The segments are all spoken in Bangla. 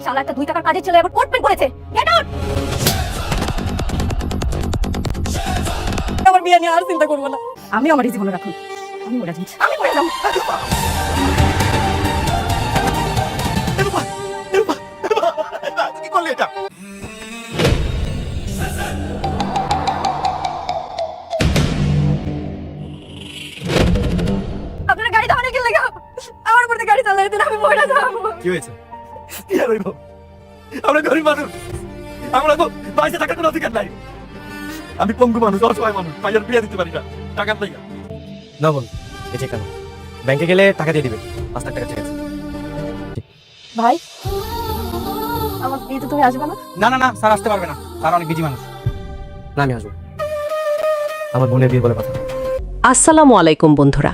শালা একটা 2 টাকার কাজের ছেলে এবার কোট প্যান্ট করেছে। Get out. আমার বিয়ে নিয়ে আর চিন্তা করব না। আমি আমার জীবনে রাখুন। আমি মরে যাই। আমি মরে যাব। কি করলে এটা? আপনার গাড়ি থামানো কি লাগা? আমার উপরে গাড়ি চালালে দিন আমি মরে যাব। কি হয়েছে? কি আর হইব? আমরা গরিব মানুষ, আমরা তো পয়সা টাকার কোনো অধিকার নাই। আমি পঙ্গু মানুষ, অসহায় মানুষ, ভাইয়ার বিয়ে দিতে পারি না, টাকার নাই। না বল এই যে কেন ব্যাংকে গেলে টাকা দিয়ে দিবে 5 লাখ টাকা ঠিক আছে। ভাই আমার বিয়েতে তুমি আসবে না? না না না স্যার আসতে পারবে না, স্যার অনেক বিজি মানুষ। না আমি আসবো, আমার বোনের বিয়ে বলে কথা। আসসালামু আলাইকুম বন্ধুরা,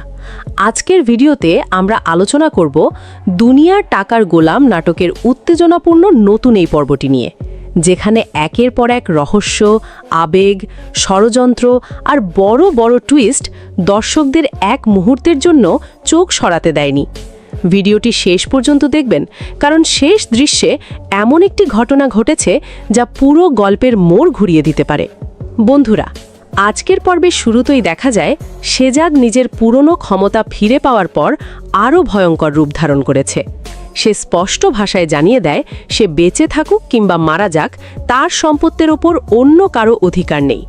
আজকের ভিডিওতে আমরা আলোচনা করব দুনিয়ার টাকার গোলাম নাটকের উত্তেজনাপূর্ণ নতুন এই পর্বটি নিয়ে, যেখানে একের পর এক রহস্য, আবেগ, ষড়যন্ত্র আর বড় বড় টুইস্ট দর্শকদের এক মুহূর্তের জন্য চোখ সরাতে দেয়নি। ভিডিওটি শেষ পর্যন্ত দেখবেন, কারণ শেষ দৃশ্যে এমন একটি ঘটনা ঘটেছে যা পুরো গল্পের মোড় ঘুরিয়ে দিতে পারে। বন্ধুরা, আজকের পর্বের শুরুতেই দেখা যায় শেজাদ নিজের পুরনো ক্ষমতা ফিরে পাওয়ার পর আরও ভয়ঙ্কর রূপ ধারণ করেছে। সে স্পষ্ট ভাষায় জানিয়ে দেয় সে বেঁচে থাকুক কিংবা মারা যাক, তার সম্পত্তির ওপর অন্য কারো অধিকার নেই।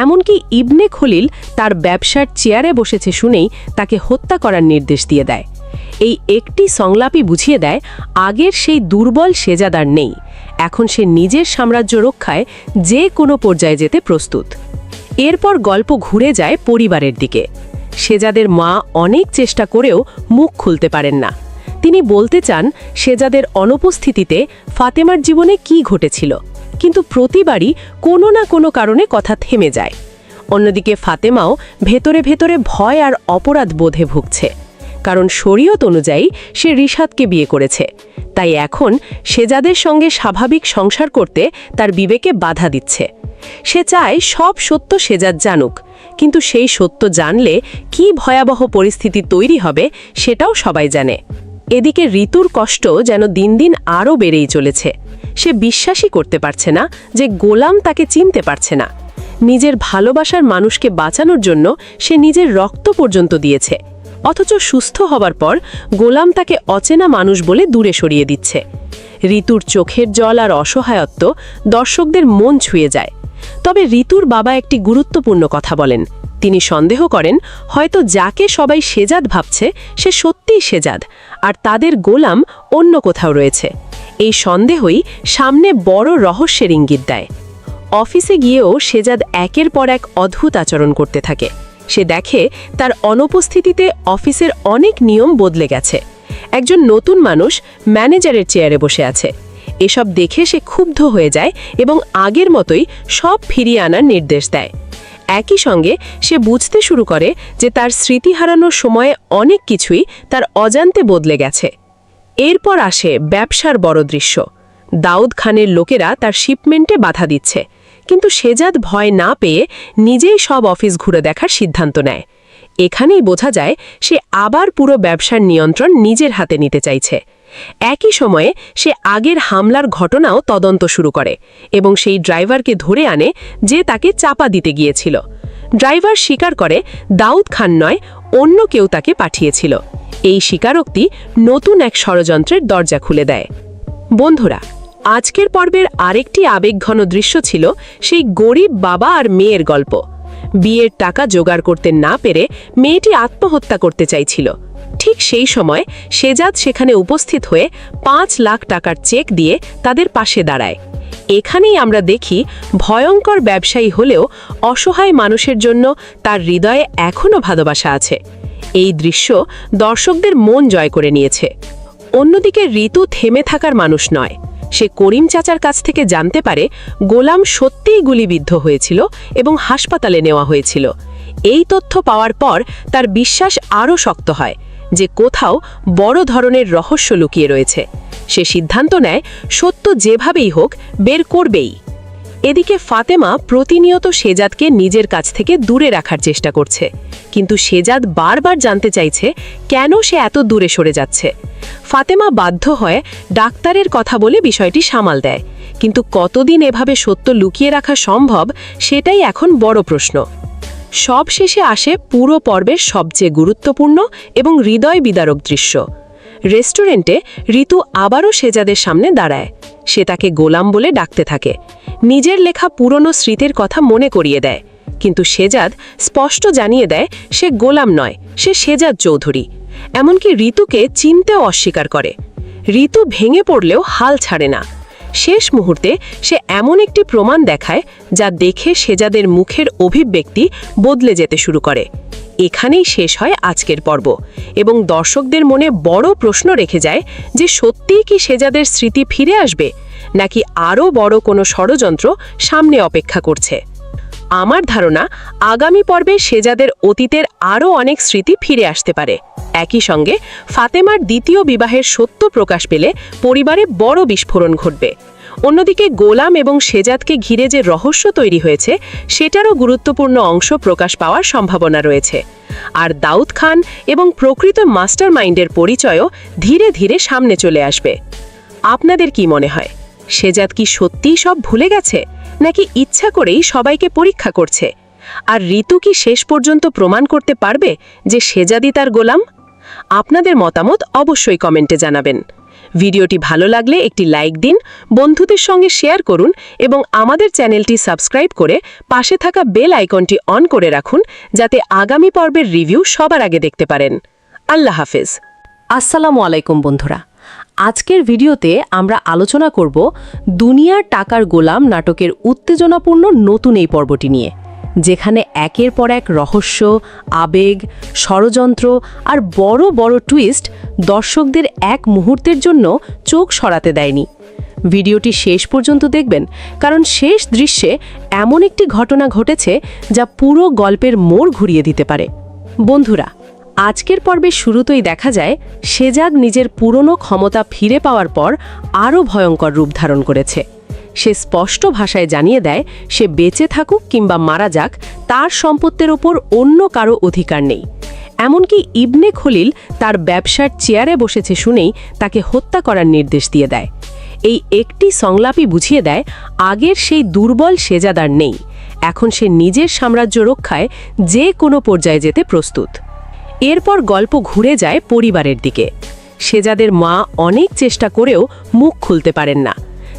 এমনকি ইবনে খলিল তার ব্যবসার চেয়ারে বসেছে শুনেই তাকে হত্যা করার নির্দেশ দিয়ে দেয়। এই একটি সংলাপই বুঝিয়ে দেয় আগের সেই দুর্বল শেজাদ আর নেই। এখন সে নিজের সাম্রাজ্য রক্ষায় যে কোনো পর্যায়ে যেতে প্রস্তুত। এরপর গল্প ঘুরে যায় পরিবারের দিকে। শেজাদের মা অনেক চেষ্টা করেও মুখ খুলতে পারেন না। তিনি বলতে চান শেজাদের অনুপস্থিতিতে ফাতেমার জীবনে কি ঘটেছিল, কিন্তু প্রতিবারই কোনো না কোনো কারণে কথা থেমে যায়। অন্যদিকে ফাতেমাও ভেতরে ভেতরে ভয় আর অপরাধ বোধে ভুগছে, কারণ শরীয়ত অনুযায়ী সে রিশাদকে বিয়ে করেছে। তাই এখন শেজাদের সঙ্গে স্বাভাবিক সংসার করতে তার বিবেকে বাধা দিচ্ছে। সে চায় সব সত্য শেজাদ জানুক, কিন্তু সেই সত্য জানলে কি ভয়াবহ পরিস্থিতি তৈরি হবে সেটাও সবাই জানে। এদিকে ঋতুর কষ্ট যেন দিন দিন আরও বেড়েই চলেছে। সে বিশ্বাসই করতে পারছে না যে গোলাম তাকে চিনতে পারছে না। নিজের ভালোবাসার মানুষকে বাঁচানোর জন্য সে নিজের রক্ত পর্যন্ত দিয়েছে, অথচ সুস্থ হবার পর গোলাম তাকে অচেনা মানুষ বলে দূরে সরিয়ে দিচ্ছে। ঋতুর চোখের জল আর অসহায়ত্ব দর্শকদের মন ছুঁয়ে যায়। তবে ঋতুর বাবা একটি গুরুত্বপূর্ণ কথা বলেন। তিনি সন্দেহ করেন হয়তো যাকে সবাই শেজাদ ভাবছে সে সত্যিই শেজাদ, আর তাদের গোলাম অন্য কোথাও রয়েছে। এই সন্দেহই সামনে বড় রহস্যের ইঙ্গিত দেয়। অফিসে গিয়েও শেজাদ একের পর এক অদ্ভুত আচরণ করতে থাকে। সে দেখে তার অনুপস্থিতিতে অফিসের অনেক নিয়ম বদলে গেছে। একজন নতুন মানুষ ম্যানেজারের চেয়ারে বসে আছে। এসব দেখে সে ক্ষুব্ধ হয়ে যায় এবং আগের মতোই সব ফিরিয়ে আনার নির্দেশ দেয়। একই সঙ্গে সে বুঝতে শুরু করে যে তার স্মৃতি হারানোর সময়ে অনেক কিছুই তার অজান্তে বদলে গেছে। এরপর আসে ব্যবসার বড় দৃশ্য। দাউদ খানের লোকেরা তার শিপমেন্টে বাধা দিচ্ছে, কিন্তু শেজাদ ভয় না পেয়ে নিজেই সব অফিস ঘুরে দেখার সিদ্ধান্ত নেয়। এখানেই বোঝা যায় সে আবার পুরো ব্যবসার নিয়ন্ত্রণ নিজের হাতে নিতে চাইছে। একই সময়ে সে আগের হামলার ঘটনাও তদন্ত শুরু করে এবং সেই ড্রাইভারকে ধরে আনে যে তাকে চাপা দিতে গিয়েছিল। ড্রাইভার স্বীকার করে দাউদ খান নয়, অন্য কেউ তাকে পাঠিয়েছিল। এই স্বীকারোক্তি নতুন এক ষড়যন্ত্রের দরজা খুলে দেয়। বন্ধুরা, আজকের পর্বের আরেকটি আবেগঘন দৃশ্য ছিল সেই গরিব বাবা আর মেয়ের গল্প। বিয়ের টাকা জোগাড় করতে না পেরে মেয়েটি আত্মহত্যা করতে চাইছিল। ঠিক সেই সময় শেজাদ সেখানে উপস্থিত হয়ে 5 লাখ টাকার চেক দিয়ে তাদের পাশে দাঁড়ায়। এখানেই আমরা দেখি ভয়ঙ্কর ব্যবসায়ী হলেও অসহায় মানুষের জন্য তার হৃদয়ে এখনও ভালোবাসা আছে। এই দৃশ্য দর্শকদের মন জয় করে নিয়েছে। অন্যদিকে ঋতু থেমে থাকার মানুষ নয়। সে করিম চাচার কাছ থেকে জানতে পারে গোলাম সত্যিই গুলিবিদ্ধ হয়েছিল এবং হাসপাতালে নেওয়া হয়েছিল। এই তথ্য পাওয়ার পর তার বিশ্বাস আরও শক্ত হয় যে কোথাও বড় ধরনের রহস্য লুকিয়ে রয়েছে। সে সিদ্ধান্ত নেয় সত্য যেভাবেই হোক বের করবেই। এদিকে ফাতেমা প্রতিনিয়ত শেজাদকে নিজের কাছ থেকে দূরে রাখার চেষ্টা করছে, কিন্তু শেজাদ বারবার জানতে চাইছে কেন সে এত দূরে সরে যাচ্ছে। ফাতেমা বাধ্য হয়ে ডাক্তারের কথা বলে বিষয়টি সামাল দেয়, কিন্তু কতদিন এভাবে সত্য লুকিয়ে রাখা সম্ভব সেটাই এখন বড় প্রশ্ন। সব শেষে আসে পুরো পর্বের সবচেয়ে গুরুত্বপূর্ণ এবং হৃদয় বিদারক দৃশ্য। রেস্টুরেন্টে ঋতু আবারও শেজাদের সামনে দাঁড়ায়। সে তাকে গোলাম বলে ডাকতে থাকে, নিজের লেখা পুরনো স্মৃতির কথা মনে করিয়ে দেয়, কিন্তু শেজাদ স্পষ্ট জানিয়ে দেয় সে গোলাম নয়, সে শেজাদ চৌধুরী। এমনকি ঋতুকে চিনতেও অস্বীকার করে। ঋতু ভেঙে পড়লেও হাল ছাড়ে না। শেষ মুহূর্তে সে এমন একটি প্রমাণ দেখায় যা দেখে শেজাদের মুখের অভিব্যক্তি বদলে যেতে শুরু করে। এখানেই শেষ হয় আজকের পর্ব এবং দর্শকদের মনে বড় প্রশ্ন রেখে যায় যে সত্যিই কি শেজাদের স্মৃতি ফিরে আসবে, নাকি আরও বড় কোনো ষড়যন্ত্র সামনে অপেক্ষা করছে। আমার ধারণা আগামী পর্বে শেজাদের অতীতের আরও অনেক স্মৃতি ফিরে আসতে পারে। একই সঙ্গে ফাতেমার দ্বিতীয় বিবাহের সত্য প্রকাশ পেলে পরিবারে বড় বিস্ফোরণ ঘটবে। অন্যদিকে গোলাম এবং শেজাদকে ঘিরে যে রহস্য তৈরি হয়েছে সেটারও গুরুত্বপূর্ণ অংশ প্রকাশ পাওয়ার সম্ভাবনা রয়েছে। আর দাউদ খান এবং প্রকৃত মাস্টার মাইন্ডের পরিচয়ও ধীরে ধীরে সামনে চলে আসবে। আপনাদের কি মনে হয়, শেজাদ কি সত্যিই সব ভুলে গেছে, নাকি ইচ্ছা করেই সবাইকে পরীক্ষা করছে? আর ঋতু কি শেষ পর্যন্ত প্রমাণ করতে পারবে যে শেজাদই তার গোলাম? আপনাদের মতামত অবশ্যই কমেন্টে জানাবেন। ভিডিওটি ভালো লাগলে একটি লাইক দিন, বন্ধুদের সঙ্গে শেয়ার করুন এবং আমাদের চ্যানেলটি সাবস্ক্রাইব করে পাশে থাকা বেল আইকনটি অন করে রাখুন, যাতে আগামী পর্বের রিভিউ সবার আগে দেখতে পারেন। আল্লাহ হাফেজ। আসসালামু আলাইকুম বন্ধুরা, আজকের ভিডিওতে আমরা আলোচনা করব দুনিয়ার টাকার গোলাম নাটকের উত্তেজনাপূর্ণ নতুন এই পর্বটি নিয়ে, যেখানে একের পর এক রহস্য, আবেগ, ষড়যন্ত্র আর বড় বড় টুইস্ট দর্শকদের এক মুহূর্তের জন্য চোখ সরাতে দেয়নি। ভিডিওটি শেষ পর্যন্ত দেখবেন, কারণ শেষ দৃশ্যে এমন একটি ঘটনা ঘটেছে যা পুরো গল্পের মোড় ঘুরিয়ে দিতে পারে। বন্ধুরা, আজকের পর্বের শুরুতেই দেখা যায় শেজাদ নিজের পুরনো ক্ষমতা ফিরে পাওয়ার পর আরও ভয়ঙ্কর রূপ ধারণ করেছে। সে স্পষ্ট ভাষায় জানিয়ে দেয় সে বেঁচে থাকুক কিংবা মারা যাক, তার সম্পত্তির ওপর অন্য কারো অধিকার নেই। এমনকি ইবনে খলিল তার ব্যবসার চেয়ারে বসেছে শুনেই তাকে হত্যা করার নির্দেশ দিয়ে দেয়। এই একটি সংলাপই বুঝিয়ে দেয় আগের সেই দুর্বল শেজাদ আর নেই। এখন সে নিজের সাম্রাজ্য রক্ষায় যে কোনো পর্যায়ে যেতে প্রস্তুত। এরপর গল্প ঘুরে যায় পরিবারের দিকে। শেজাদের মা অনেক চেষ্টা করেও মুখ খুলতে পারেন না।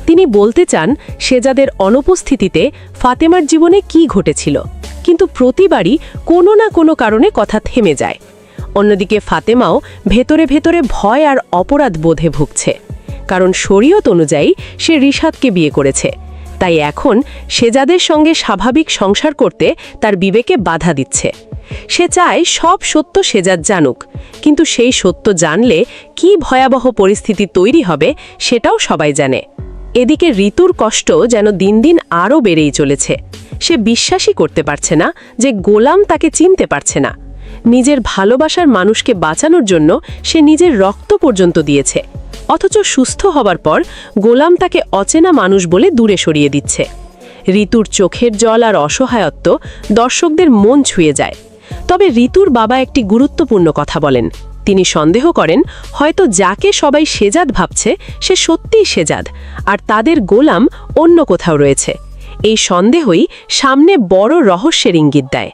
তিনি বলতে চান শেজাদের অনুপস্থিতিতে ফাতেমার জীবনে কি ঘটেছিল, কিন্তু প্রতিবারই কোনো না কোনো কারণে কথা থেমে যায়। অন্যদিকে ফাতেমাও ভেতরে ভেতরে ভয় আর অপরাধ বোধে ভুগছে, কারণ শরীয়ত অনুযায়ী সে রিশাদকে বিয়ে করেছে। তাই এখন শেজাদের সঙ্গে স্বাভাবিক সংসার করতে তার বিবেকে বাধা দিচ্ছে। সে চায় সব সত্য শেজাদ জানুক, কিন্তু সেই সত্য জানলে কি ভয়াবহ পরিস্থিতি তৈরি হবে সেটাও সবাই জানে। এদিকে ঋতুর কষ্ট যেন দিন দিন আরও বেড়েই চলেছে। সে বিশ্বাসই করতে পারছে না যে গোলাম তাকে চিনতে পারছে না। নিজের ভালোবাসার মানুষকে বাঁচানোর জন্য সে নিজের রক্ত পর্যন্ত দিয়েছে, অথচ সুস্থ হবার পর গোলাম তাকে অচেনা মানুষ বলে দূরে সরিয়ে দিচ্ছে। ঋতুর চোখের জল আর অসহায়ত্ব দর্শকদের মন ছুঁয়ে যায়। তবে ঋতুর বাবা একটি গুরুত্বপূর্ণ কথা বলেন। তিনি সন্দেহ করেন হয়তো যাকে সবাই শেজাদ ভাবছে সে সত্যিই শেজাদ, আর তাদের গোলাম অন্য কোথাও রয়েছে। এই সন্দেহই সামনে বড় রহস্যের ইঙ্গিত দেয়।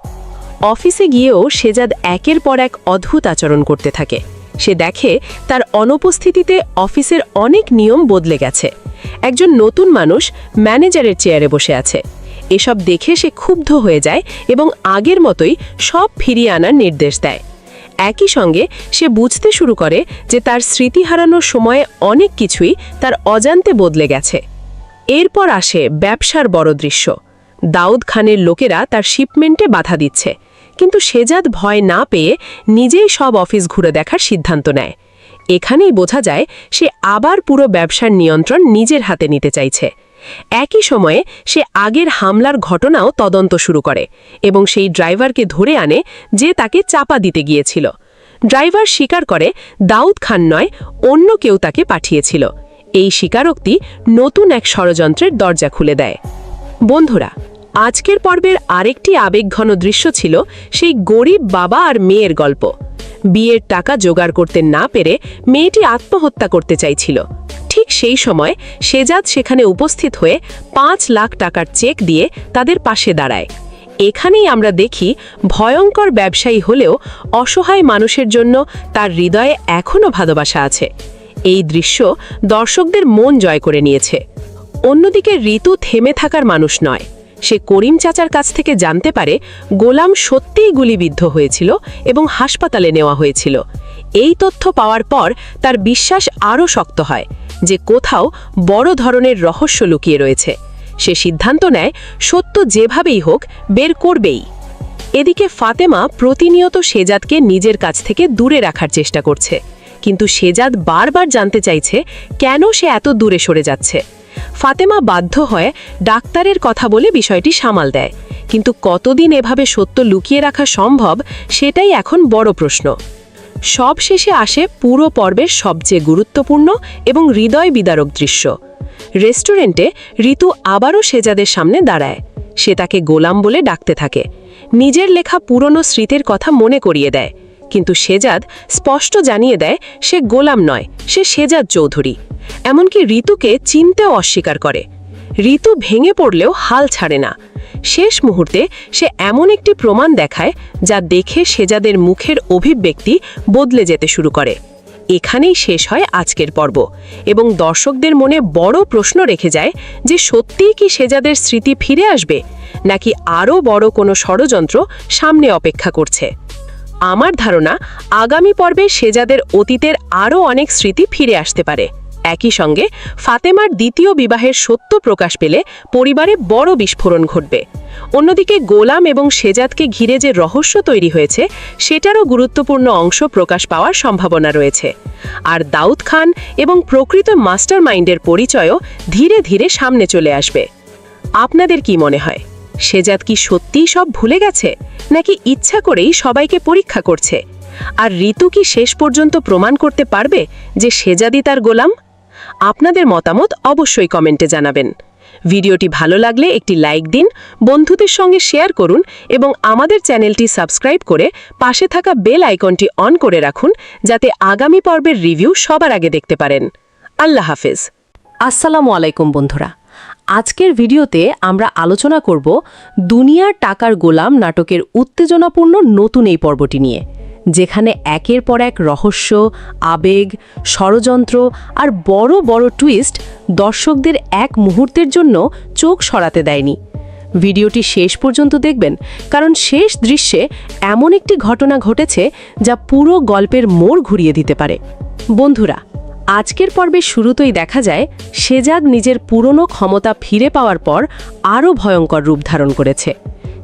অফিসে গিয়েও শেজাদ একের পর এক অদ্ভুত আচরণ করতে থাকে। সে দেখে তার অনুপস্থিতিতে অফিসের অনেক নিয়ম বদলে গেছে। একজন নতুন মানুষ ম্যানেজারের চেয়ারে বসে আছে। এসব দেখে সে ক্ষুব্ধ হয়ে যায় এবং আগের মতোই সব ফিরিয়ে আনার নির্দেশ দেয়। একই সঙ্গে সে বুঝতে শুরু করে যে তার স্মৃতি হারানোর সময়ে অনেক কিছুই তার অজান্তে বদলে গেছে। এরপর আসে ব্যবসার বড় দৃশ্য। দাউদ খানের লোকেরা তার শিপমেন্টে বাধা দিচ্ছে, কিন্তু শেজাদ ভয় না পেয়ে নিজেই সব অফিস ঘুরে দেখার সিদ্ধান্ত নেয়। এখানেই বোঝা যায় সে আবার পুরো ব্যবসার নিয়ন্ত্রণ নিজের হাতে নিতে চাইছে। একই সময়ে সে আগের হামলার ঘটনাও তদন্ত শুরু করে এবং সেই ড্রাইভারকে ধরে আনে যে তাকে চাপা দিতে গিয়েছিল। ড্রাইভার স্বীকার করে দাউদ খান নয়, অন্য কেউ তাকে পাঠিয়েছিল। এই স্বীকারোক্তি নতুন এক ষড়যন্ত্রের দরজা খুলে দেয়। বন্ধুরা, আজকের পর্বের আরেকটি আবেগঘন দৃশ্য ছিল সেই গরিব বাবা আর মেয়ের গল্প। বিয়ের টাকা জোগাড় করতে না পেরে মেয়েটি আত্মহত্যা করতে চাইছিল। ঠিক সেই সময় শেজাদ সেখানে উপস্থিত হয়ে ৫ লাখ টাকার চেক দিয়ে তাদের পাশে দাঁড়ায়। এখানেই আমরা দেখি ভয়ঙ্কর ব্যবসায়ী হলেও অসহায় মানুষের জন্য তার হৃদয়ে এখনও ভালোবাসা আছে। এই দৃশ্য দর্শকদের মন জয় করে নিয়েছে। অন্যদিকে ঋতু থেমে থাকার মানুষ নয়। সে করিম চাচার কাছ থেকে জানতে পারে গোলাম সত্যিই গুলিবিদ্ধ হয়েছিল এবং হাসপাতালে নেওয়া হয়েছিল। এই তথ্য পাওয়ার পর তার বিশ্বাস আরও শক্ত হয় যে কোথাও বড় ধরনের রহস্য লুকিয়ে রয়েছে। সে সিদ্ধান্ত নেয় সত্য যেভাবেই হোক বের করবেই। এদিকে ফাতেমা প্রতিনিয়ত শেজাদকে নিজের কাছ থেকে দূরে রাখার চেষ্টা করছে, কিন্তু শেজাদ বারবার জানতে চাইছে কেন সে এত দূরে সরে যাচ্ছে। ফাতেমা বাধ্য হয়ে ডাক্তারের কথা বলে বিষয়টি সামাল দেয়, কিন্তু কতদিন এভাবে সত্য লুকিয়ে রাখা সম্ভব সেটাই এখন বড় প্রশ্ন। সব শেষে আসে পুরো পর্বের সবচেয়ে গুরুত্বপূর্ণ এবং হৃদয় বিদারক দৃশ্য। রেস্টুরেন্টে ঋতু আবারও শেজাদের সামনে দাঁড়ায়। সে তাকে গোলাম বলে ডাকতে থাকে, নিজের লেখা পুরনো স্মৃতির কথা মনে করিয়ে দেয়, কিন্তু শেজাদ স্পষ্ট জানিয়ে দেয় সে গোলাম নয়, সে শেজাদ চৌধুরী। এমনকি ঋতুকে চিনতেও অস্বীকার করে। ঋতু ভেঙে পড়লেও হাল ছাড়ে না। শেষ মুহূর্তে সে এমন একটি প্রমাণ দেখায় যা দেখে শেজাদের মুখের অভিব্যক্তি বদলে যেতে শুরু করে। এখানেই শেষ হয় আজকের পর্ব এবং দর্শকদের মনে বড় প্রশ্ন রেখে যায় যে সত্যিই কি শেজাদের স্মৃতি ফিরে আসবে, নাকি আরও বড় কোনো ষড়যন্ত্র সামনে অপেক্ষা করছে। আমার ধারণা আগামী পর্বে শেজাদের অতীতের আরও অনেক স্মৃতি ফিরে আসতে পারে। একই সঙ্গে ফাতেমার দ্বিতীয় বিবাহের সত্য প্রকাশ পেলে পরিবারে বড় বিস্ফোরণ ঘটবে। অন্যদিকে গোলাম এবং শেজাদকে ঘিরে যে রহস্য তৈরি হয়েছে সেটারও গুরুত্বপূর্ণ অংশ প্রকাশ পাওয়ার সম্ভাবনা রয়েছে। আর দাউদ খান এবং প্রকৃত মাস্টার মাইন্ডের পরিচয়ও ধীরে ধীরে সামনে চলে আসবে। আপনাদের কি মনে হয়, শেজাদ কি সত্যিই সব ভুলে গেছে, নাকি ইচ্ছা করেই সবাইকে পরীক্ষা করছে? আর ঋতু কি শেষ পর্যন্ত প্রমাণ করতে পারবে যে শেজাদই তার গোলাম? আপনাদের মতামত অবশ্যই কমেন্টে জানাবেন। ভিডিওটি ভালো লাগলে একটি লাইক দিন, বন্ধুদের সঙ্গে শেয়ার করুন এবং আমাদের চ্যানেলটি সাবস্ক্রাইব করে পাশে থাকা বেল আইকনটি অন করে রাখুন যাতে আগামী পর্বের রিভিউ সবার আগে দেখতে পারেন। আল্লাহ হাফেজ। আসসালামু আলাইকুম বন্ধুরা, আজকের ভিডিওতে আমরা আলোচনা করব দুনিয়ার টাকার গোলাম নাটকের উত্তেজনাপূর্ণ নতুন এই পর্বটি নিয়ে, যেখানে একের পর এক রহস্য, আবেগ, ষড়যন্ত্র আর বড় বড় টুইস্ট দর্শকদের এক মুহূর্তের জন্য চোখ সরাতে দেয়নি। ভিডিওটি শেষ পর্যন্ত দেখবেন, কারণ শেষ দৃশ্যে এমন একটি ঘটনা ঘটেছে যা পুরো গল্পের মোড় ঘুরিয়ে দিতে পারে। বন্ধুরা, আজকের পর্বের শুরুতেই দেখা যায় শেজাদ নিজের পুরনো ক্ষমতা ফিরে পাওয়ার পর আরও ভয়ঙ্কর রূপ ধারণ করেছে।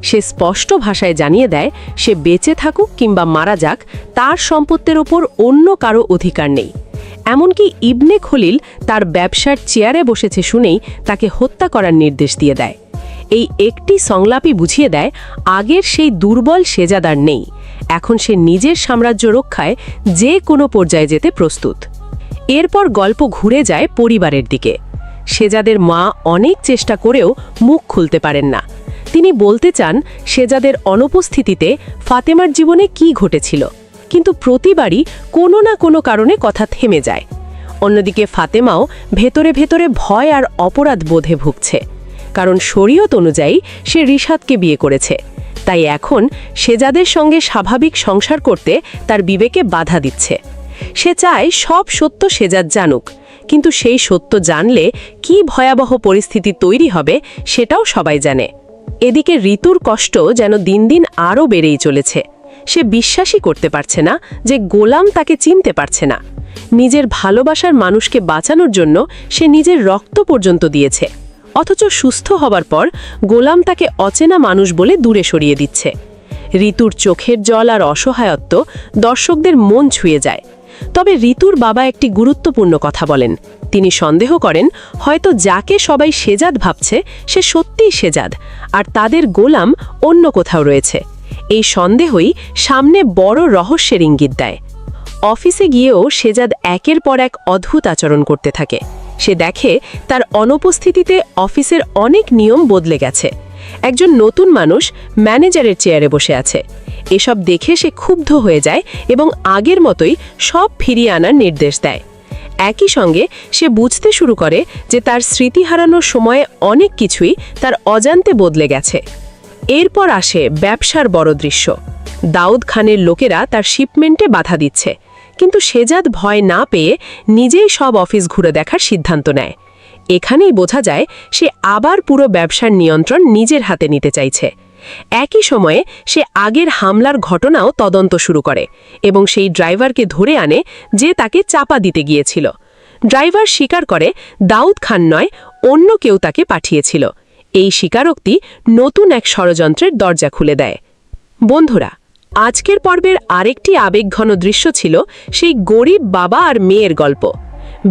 সে স্পষ্ট ভাষায় জানিয়ে দেয় সে বেঁচে থাকুক কিংবা মারা যাক, তার সম্পত্তির ওপর অন্য কারো অধিকার নেই। এমনকি ইবনে খলিল তার ব্যবসার চেয়ারে বসেছে শুনেই তাকে হত্যা করার নির্দেশ দিয়ে দেয়। এই একটি সংলাপই বুঝিয়ে দেয় আগের সেই দুর্বল শেজাদ আর নেই। এখন সে নিজের সাম্রাজ্য রক্ষায় যে কোনো পর্যায়ে যেতে প্রস্তুত। এরপর গল্প ঘুরে যায় পরিবারের দিকে। শেজাদের মা অনেক চেষ্টা করেও মুখ খুলতে পারেন না। তিনি বলতে চান শেজাদের অনুপস্থিতিতে ফাতেমার জীবনে কি ঘটেছিল, কিন্তু প্রতিবারই কোনো না কোনো কারণে কথা থেমে যায়। অন্যদিকে ফাতেমাও ভেতরে ভেতরে ভয় আর অপরাধ বোধে ভুগছে, কারণ শরীয়ত অনুযায়ী সে রিশাদকে বিয়ে করেছে। তাই এখন শেজাদের সঙ্গে স্বাভাবিক সংসার করতে তার বিবেকে বাধা দিচ্ছে। সে চায় সব সত্য শেজাদ জানুক, কিন্তু সেই সত্য জানলে কি ভয়াবহ পরিস্থিতি তৈরি হবে সেটাও সবাই জানে। এদিকে ঋতুর কষ্ট যেন দিন দিন আরও বেড়েই চলেছে। সে বিশ্বাসই করতে পারছে না যে গোলাম তাকে চিনতে পারছে না। নিজের ভালোবাসার মানুষকে বাঁচানোর জন্য সে নিজের রক্ত পর্যন্ত দিয়েছে, অথচ সুস্থ হবার পর গোলাম তাকে অচেনা মানুষ বলে দূরে সরিয়ে দিচ্ছে। ঋতুর চোখের জল আর অসহায়ত্ব দর্শকদের মন ছুঁয়ে যায়। তবে ঋতুর বাবা একটি গুরুত্বপূর্ণ কথা বলেন। তিনি সন্দেহ করেন হয়তো যাকে সবাই শেজাদ ভাবছে সে সত্যিই শেজাদ, আর তাদের গোলাম অন্য কোথাও রয়েছে। এই সন্দেহই সামনে বড় রহস্যের ইঙ্গিত দেয়। অফিসে গিয়েও শেজাদ একের পর এক অদ্ভুত আচরণ করতে থাকে। সে দেখে তার অনুপস্থিতিতে অফিসের অনেক নিয়ম বদলে গেছে। একজন নতুন মানুষ ম্যানেজারের চেয়ারে বসে আছে। এসব দেখে সে ক্ষুব্ধ হয়ে যায় এবং আগের মতোই সব ফিরিয়ে আনার নির্দেশ দেয়। একই সঙ্গে সে বুঝতে শুরু করে যে তার স্মৃতি হারানোর সময়ে অনেক কিছুই তার অজান্তে বদলে গেছে। এরপর আসে ব্যবসার বড় দৃশ্য। দাউদ খানের লোকেরা তার শিপমেন্টে বাধা দিচ্ছে, কিন্তু শেজাদ ভয় না পেয়ে নিজেই সব অফিস ঘুরে দেখার সিদ্ধান্ত নেয়। এখানেই বোঝা যায় সে আবার পুরো ব্যবসার নিয়ন্ত্রণ নিজের হাতে নিতে চাইছে। একই সময়ে সে আগের হামলার ঘটনাও তদন্ত শুরু করে এবং সেই ড্রাইভারকে ধরে আনে যে তাকে চাপা দিতে গিয়েছিল। ড্রাইভার স্বীকার করে দাউদ খান নয়, অন্য কেউ তাকে পাঠিয়েছিল। এই স্বীকারোক্তি নতুন এক ষড়যন্ত্রের দরজা খুলে দেয়। বন্ধুরা, আজকের পর্বের আরেকটি আবেগঘন দৃশ্য ছিল সেই গরিব বাবা আর মেয়ের গল্প।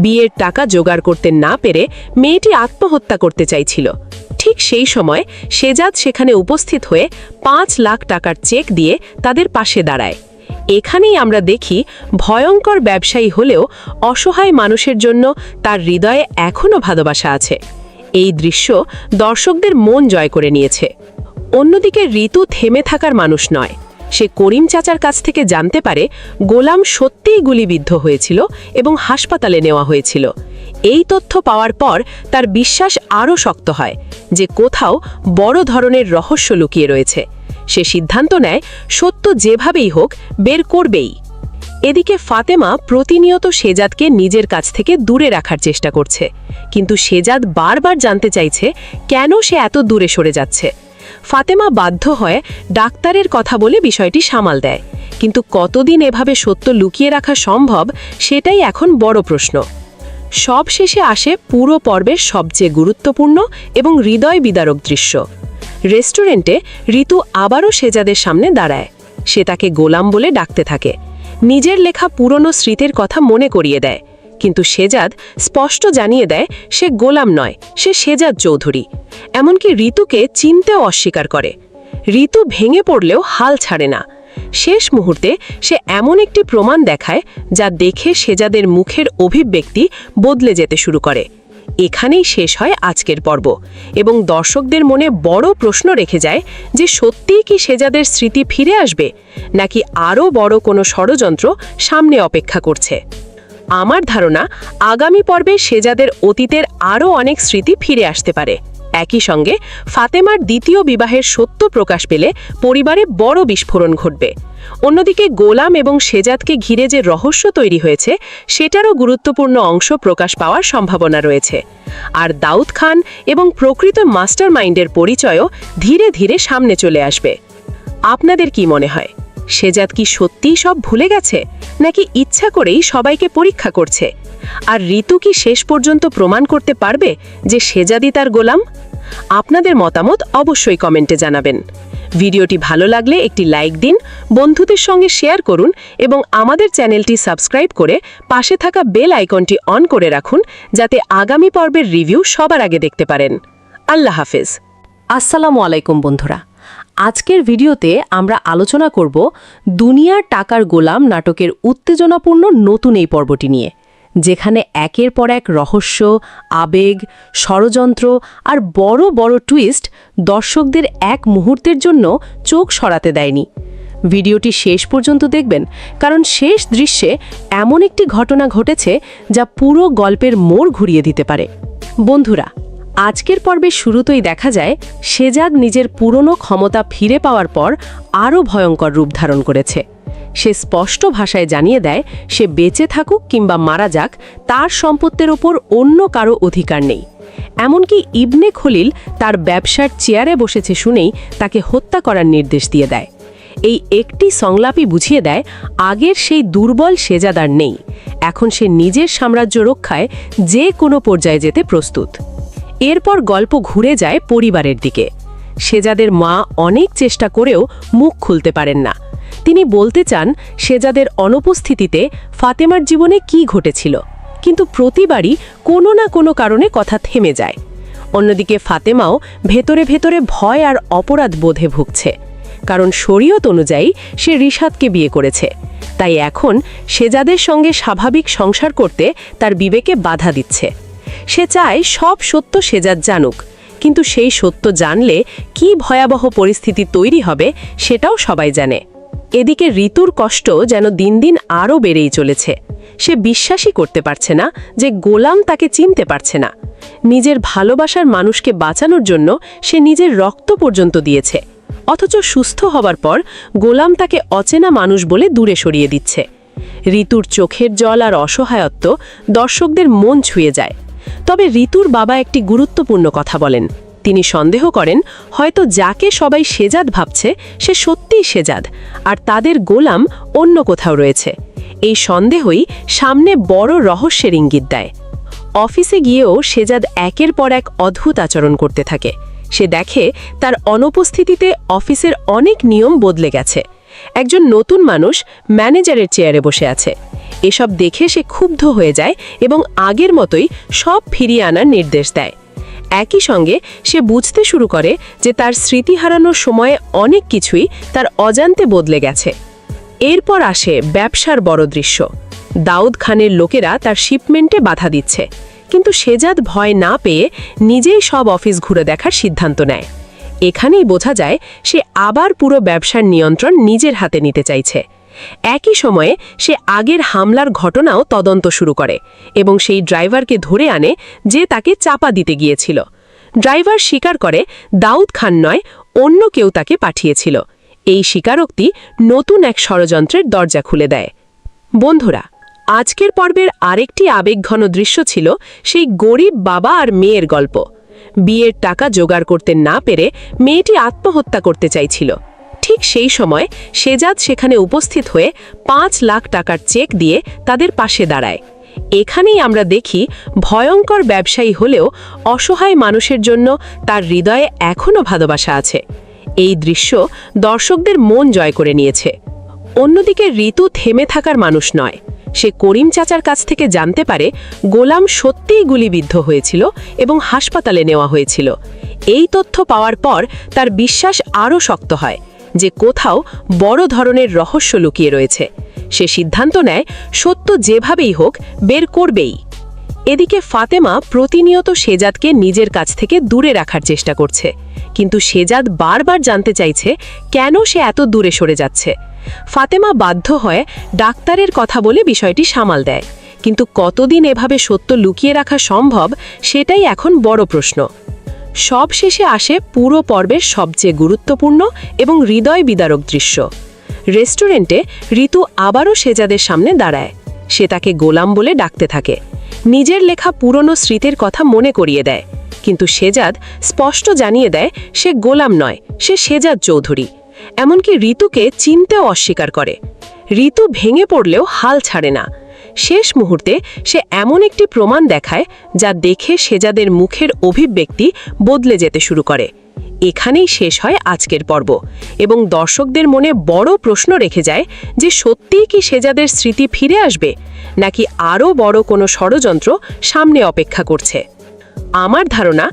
বিয়ের টাকা জোগাড় করতে না পেরে মেয়েটি আত্মহত্যা করতে চাইছিল। ঠিক সেই সময় শেজাদ সেখানে উপস্থিত হয়ে 5 লাখ টাকার চেক দিয়ে তাদের পাশে দাঁড়ায়। এখানেই আমরা দেখি ভয়ঙ্কর ব্যবসায়ী হলেও অসহায় মানুষের জন্য তার হৃদয়ে এখনও ভালোবাসা আছে। এই দৃশ্য দর্শকদের মন জয় করে নিয়েছে। অন্যদিকে ঋতু থেমে থাকার মানুষ নয়। সে করিম চাচার কাছ থেকে জানতে পারে গোলাম সত্যিই গুলিবিদ্ধ হয়েছিল এবং হাসপাতালে নেওয়া হয়েছিল। এই তথ্য পাওয়ার পর তার বিশ্বাস আরও শক্ত হয় যে কোথাও বড় ধরনের রহস্য লুকিয়ে রয়েছে। সে সিদ্ধান্ত নেয় সত্য যেভাবেই হোক বের করবেই। এদিকে ফাতেমা প্রতিনিয়ত শেজাদকে নিজের কাছ থেকে দূরে রাখার চেষ্টা করছে, কিন্তু শেজাদ বারবার জানতে চাইছে কেন সে এত দূরে সরে যাচ্ছে। ফাতেমা বাধ্য হয়ে ডাক্তারের কথা বলে বিষয়টি সামাল দেয়, কিন্তু কতদিন এভাবে সত্য লুকিয়ে রাখা সম্ভব সেটাই এখন বড় প্রশ্ন। সব শেষে আসে পুরো পর্বের সবচেয়ে গুরুত্বপূর্ণ এবং হৃদয় বিদারক দৃশ্য। রেস্টুরেন্টে ঋতু আবারও শেজাদের সামনে দাঁড়ায়। সে তাকে গোলাম বলে ডাকতে থাকে, নিজের লেখা পুরনো স্মৃতির কথা মনে করিয়ে দেয়, কিন্তু শেজাদ স্পষ্ট জানিয়ে দেয় সে গোলাম নয়, সে শেজাদ চৌধুরী। এমনকি ঋতুকে চিনতেও অস্বীকার করে। ঋতু ভেঙে পড়লেও হাল ছাড়ে না। শেষ মুহূর্তে সে এমন একটি প্রমাণ দেখায় যা দেখে শেজাদের মুখের অভিব্যক্তি বদলে যেতে শুরু করে। এখানেই শেষ হয় আজকের পর্ব এবং দর্শকদের মনে বড় প্রশ্ন রেখে যায় যে সত্যিই কি শেজাদের স্মৃতি ফিরে আসবে, নাকি আরও বড় কোনো ষড়যন্ত্র সামনে অপেক্ষা করছে। আমার ধারণা আগামী পর্বে শেজাদের অতীতের আরও অনেক স্মৃতি ফিরে আসতে পারে। একই সঙ্গে ফাতেমার দ্বিতীয় বিবাহের সত্য প্রকাশ পেলে পরিবারে বড় বিস্ফোরণ ঘটবে। অন্যদিকে গোলাম এবং শেজাদকে ঘিরে যে রহস্য তৈরি হয়েছে সেটারও গুরুত্বপূর্ণ অংশ প্রকাশ পাওয়ার সম্ভাবনা রয়েছে। আর দাউদ খান এবং প্রকৃত মাস্টারমাইন্ডের পরিচয়ও ধীরে ধীরে সামনে চলে আসবে। আপনাদের কি মনে হয়, শেজাদ কি সত্যিই সব ভুলে গেছে, নাকি ইচ্ছা করেই সবাইকে পরীক্ষা করছে? আর ঋতু কি শেষ পর্যন্ত প্রমাণ করতে পারবে যে শেজাদই তার গোলাম? আপনাদের মতামত অবশ্যই কমেন্টে জানাবেন। ভিডিওটি ভালো লাগলে একটি লাইক দিন, বন্ধুদের সঙ্গে শেয়ার করুন এবং আমাদের চ্যানেলটি সাবস্ক্রাইব করে পাশে থাকা বেল আইকনটি অন করে রাখুন যাতে আগামী পর্বের রিভিউ সবার আগে দেখতে পারেন। আল্লাহ হাফেজ। আসসালামু আলাইকুম বন্ধুরা, আজকের ভিডিওতে আমরা আলোচনা করব দুনিয়ার টাকার গোলাম নাটকের উত্তেজনাপূর্ণ নতুন এই পর্বটি নিয়ে, যেখানে একের পর এক রহস্য, আবেগ, ষড়যন্ত্র আর বড় বড় টুইস্ট দর্শকদের এক মুহূর্তের জন্য চোখ সরাতে দেয়নি। ভিডিওটি শেষ পর্যন্ত দেখবেন, কারণ শেষ দৃশ্যে এমন একটি ঘটনা ঘটেছে যা পুরো গল্পের মোড় ঘুরিয়ে দিতে পারে। বন্ধুরা, আজকের পর্বের শুরুতেই দেখা যায় শেজাদ নিজের পুরনো ক্ষমতা ফিরে পাওয়ার পর আরও ভয়ঙ্কর রূপ ধারণ করেছে। সে স্পষ্ট ভাষায় জানিয়ে দেয় সে বেঁচে থাকুক কিংবা মারা যাক, তার সম্পত্তির ওপর অন্য কারো অধিকার নেই। এমনকি ইবনে খলিল তার ব্যবসার চেয়ারে বসেছে শুনেই তাকে হত্যা করার নির্দেশ দিয়ে দেয়। এই একটি সংলাপই বুঝিয়ে দেয় আগের সেই দুর্বল শেজাদ আর নেই। এখন সে নিজের সাম্রাজ্য রক্ষায় যে কোনো পর্যায়ে যেতে প্রস্তুত। এরপর গল্প ঘুরে যায় পরিবারের দিকে। শেজাদের মা অনেক চেষ্টা করেও মুখ খুলতে পারেন না। তিনি বলতে চান শেজাদের অনুপস্থিতিতে ফাতেমার জীবনে কি ঘটেছিল, কিন্তু প্রতিবারই কোনো না কোনো কারণে কথা থেমে যায়। অন্যদিকে ফাতেমাও ভেতরে ভেতরে ভয় আর অপরাধ বোধে ভুগছে, কারণ শরীয়ত অনুযায়ী সে রিশাদকে বিয়ে করেছে। তাই এখন শেজাদের সঙ্গে স্বাভাবিক সংসার করতে তার বিবেকে বাধা দিচ্ছে। সে চায় সব সত্য সেজাদ জানুক, কিন্তু সেই সত্য জানলে কি ভয়াবহ পরিস্থিতি তৈরি হবে সেটাও সবাই জানে। এদিকে ঋতুর কষ্ট যেন দিন দিন আরও বেড়েই চলেছে। সে বিশ্বাসই করতে পারছে না যে গোলাম তাকে চিনতে পারছে না। নিজের ভালোবাসার মানুষকে বাঁচানোর জন্য সে নিজের রক্ত পর্যন্ত দিয়েছে, অথচ সুস্থ হবার পর গোলাম তাকে অচেনা মানুষ বলে দূরে সরিয়ে দিচ্ছে। ঋতুর চোখের জল আর অসহায়ত্ব দর্শকদের মন ছুঁয়ে যায়। তবে ঋতুর বাবা একটি গুরুত্বপূর্ণ কথা বলেন। তিনি সন্দেহ করেন হয়তো যাকে সবাই সেজাদ ভাবছে সে সত্যিই সেজাদ, আর তাদের গোলাম অন্য কোথাও রয়েছে। এই সন্দেহই সামনে বড় রহস্যের ইঙ্গিত দেয়। অফিসে গিয়েও সেজাদ একের পর এক অদ্ভুত আচরণ করতে থাকে। সে দেখে তার অনুপস্থিতিতে অফিসের অনেক নিয়ম বদলে গেছে। একজন নতুন মানুষ ম্যানেজারের চেয়ারে বসে আছে। এসব দেখে সে ক্ষুব্ধ হয়ে যায় এবং আগের মতোই সব ফিরিয়ে আনার নির্দেশ দেয়। একই সঙ্গে সে বুঝতে শুরু করে যে তার স্মৃতি হারানোর সময়ে অনেক কিছুই তার অজান্তে বদলে গেছে। এরপর আসে ব্যবসার বড় দৃশ্য। দাউদ খানের লোকেরা তার শিপমেন্টে বাধা দিচ্ছে, কিন্তু সেজাদ ভয় না পেয়ে নিজেই সব অফিস ঘুরে দেখার সিদ্ধান্ত নেয়। এখানেই বোঝা যায় সে আবার পুরো ব্যবসার নিয়ন্ত্রণ নিজের হাতে নিতে চাইছে। একই সময়ে সে আগের হামলার ঘটনাও তদন্ত শুরু করে এবং সেই ড্রাইভারকে ধরে আনে যে তাকে চাপা দিতে গিয়েছিল। ড্রাইভার স্বীকার করে দাউদ খান নয়, অন্য কেউ তাকে পাঠিয়েছিল। এই স্বীকারোক্তি নতুন এক ষড়যন্ত্রের দরজা খুলে দেয়। বন্ধুরা, আজকের পর্বের আরেকটি আবেগঘন দৃশ্য ছিল সেই গরিব বাবা আর মেয়ের গল্প। বিয়ের টাকা জোগাড় করতে না পেরে মেয়েটি আত্মহত্যা করতে চাইছিল। ঠিক সেই সময় সেজাদ সেখানে উপস্থিত হয়ে 5 লাখ টাকার চেক দিয়ে তাদের পাশে দাঁড়ায়। এখানেই আমরা দেখি ভয়ঙ্কর ব্যবসায়ী হলেও অসহায় মানুষের জন্য তার হৃদয়ে এখনও ভালোবাসা আছে। এই দৃশ্য দর্শকদের মন জয় করে নিয়েছে। অন্যদিকে ঋতু থেমে থাকার মানুষ নয়। সে করিম চাচার কাছ থেকে জানতে পারে গোলাম সত্যিই গুলিবিদ্ধ হয়েছিল এবং হাসপাতালে নেওয়া হয়েছিল। এই তথ্য পাওয়ার পর তার বিশ্বাস আরও শক্ত হয় যে কোথাও বড় ধরনের রহস্য লুকিয়ে রয়েছে। সে সিদ্ধান্ত নেয় সত্য যেভাবেই হোক বের করবেই। এদিকে ফাতেমা প্রতিনিয়ত সেজাদকে নিজের কাছ থেকে দূরে রাখার চেষ্টা করছে, কিন্তু সেজাদ বারবার জানতে চাইছে কেন সে এত দূরে সরে যাচ্ছে। ফাতেমা বাধ্য হয়ে ডাক্তারের কথা বলে বিষয়টি সামাল দেয়, কিন্তু কতদিন এভাবে সত্য লুকিয়ে রাখা সম্ভব সেটাই এখন বড় প্রশ্ন। সব শেষে আসে পুরো পর্বের সবচেয়ে গুরুত্বপূর্ণ এবং হৃদয় বিদারক দৃশ্য। রেস্টুরেন্টে ঋতু আবারও সেজাদের সামনে দাঁড়ায়। সে তাকে গোলাম বলে ডাকতে থাকে, নিজের লেখা পুরনো স্মৃতির কথা মনে করিয়ে দেয়। কিন্তু সেজাদ স্পষ্ট জানিয়ে দেয় সে গোলাম নয়, সে সেজাদ চৌধুরী। এমনকি ঋতুকে চিনতেও অস্বীকার করে। ঋতু ভেঙে পড়লেও হাল ছাড়ে না। শেষ মুহূর্তে সে এমন একটি প্রমাণ দেখায় যা দেখে সেজাদের মুখের অভিব্যক্তি বদলে যেতে শুরু করে। এখানেই শেষ হয় আজকের পর্ব এবং দর্শকদের মনে বড় প্রশ্ন রেখে যায় যে সত্যিই কি সেজাদের স্মৃতি ফিরে আসবে, নাকি আরও বড় কোনো ষড়যন্ত্র সামনে অপেক্ষা করছে। আমার ধারণা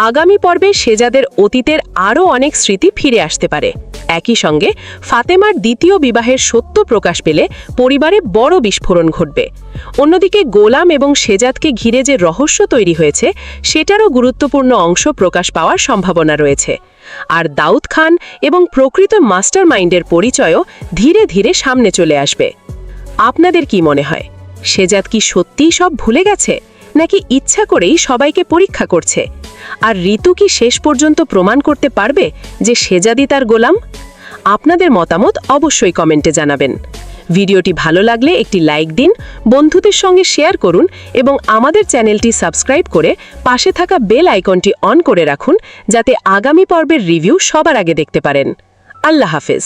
আগামী পর্বে সেজাদের অতীতের আরও অনেক স্মৃতি ফিরে আসতে পারে। একই সঙ্গে ফাতেমার দ্বিতীয় বিবাহের সত্য প্রকাশ পেলে পরিবারে বড় বিস্ফোরণ ঘটবে। অন্যদিকে গোলাম এবং সেজাদকে ঘিরে যে রহস্য তৈরি হয়েছে সেটারও গুরুত্বপূর্ণ অংশ প্রকাশ পাওয়ার সম্ভাবনা রয়েছে। আর দাউদ খান এবং প্রকৃত মাস্টার মাইন্ডের পরিচয়ও ধীরে ধীরে সামনে চলে আসবে। আপনাদের কি মনে হয়, সেজাদ কি সত্যিই সব ভুলে গেছে, নাকি ইচ্ছা করেই সবাইকে পরীক্ষা করছে? আর ঋতু কি শেষ পর্যন্ত প্রমাণ করতে পারবে যে সেজাদই তার গোলাম? আপনাদের মতামত অবশ্যই কমেন্টে জানাবেন। ভিডিওটি ভালো লাগলে একটি লাইক দিন, বন্ধুদের সঙ্গে শেয়ার করুন এবং আমাদের চ্যানেলটি সাবস্ক্রাইব করে পাশে থাকা বেল আইকনটি অন করে রাখুন যাতে আগামী পর্বের রিভিউ সবার আগে দেখতে পারেন। আল্লাহ হাফেজ।